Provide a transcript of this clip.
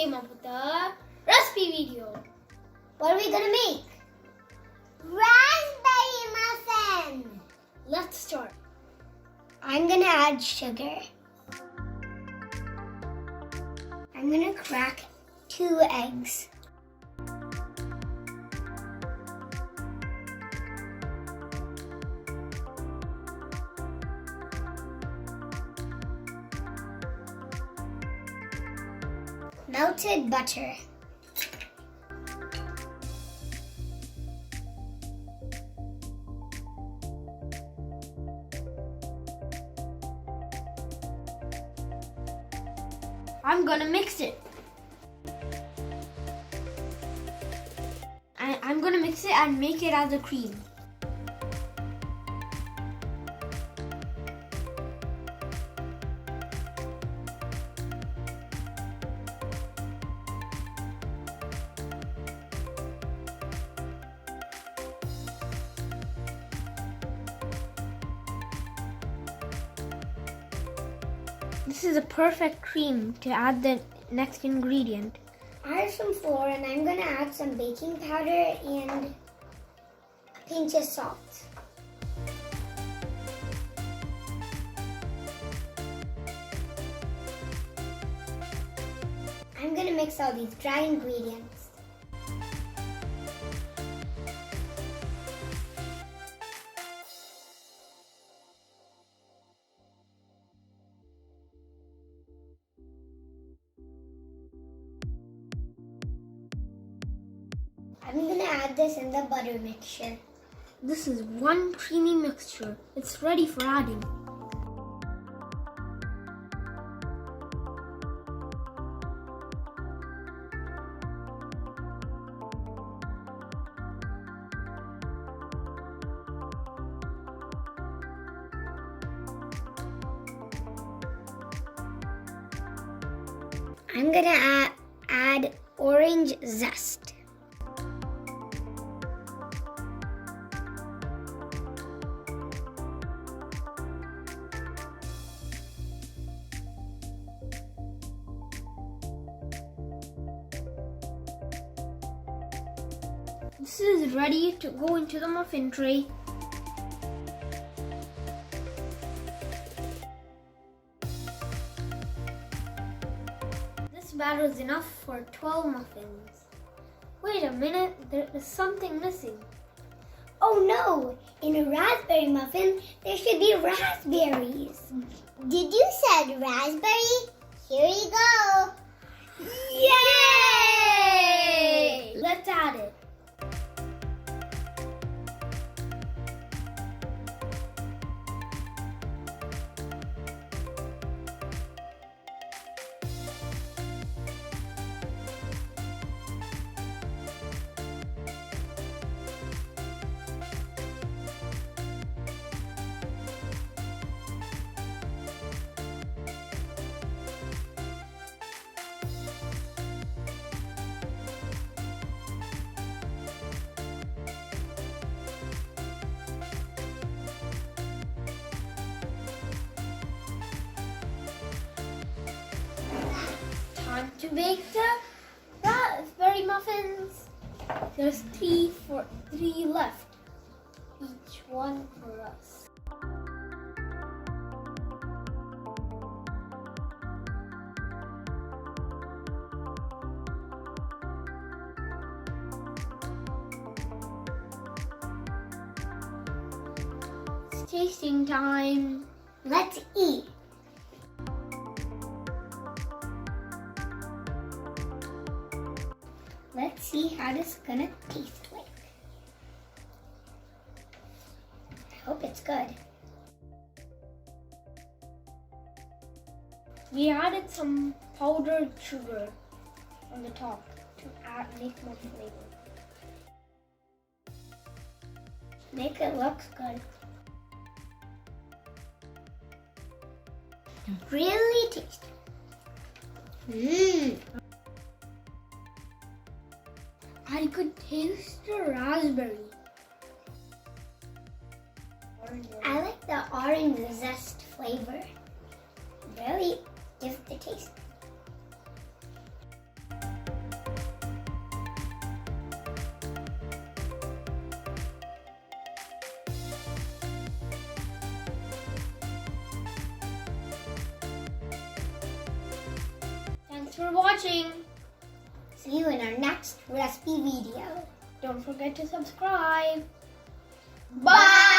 came up with a recipe video. What are we gonna make? Raspberry muffin! Let's start. I'm gonna add sugar. I'm gonna crack 2 eggs. Melted butter. I'm gonna mix it. I'm gonna mix it and make it as a cream. This is a perfect cream to add the next ingredient. I have some flour and I'm gonna add some baking powder and a pinch of salt. I'm gonna mix all these dry ingredients. I'm gonna add this in the butter mixture. This is one creamy mixture. It's ready for adding. I'm gonna add orange zest. This is ready to go into the muffin tray. This batter is enough for 12 muffins. Wait a minute, there is something missing. Oh no! In a raspberry muffin, there should be raspberries. Did you said raspberry? Here you go. Yay! Let's add it. Time to bake the raspberry muffins. There's three left. Each one for us. It's tasting time. Let's eat. Let's see how this is gonna taste like. I hope it's good. We added some powdered sugar on the top to make more flavor. Make it look good. Really tasty. I could taste the raspberry. I like the orange zest flavor. Really gives the taste. Thanks for watching. See you in our next recipe video. Don't forget to subscribe. Bye!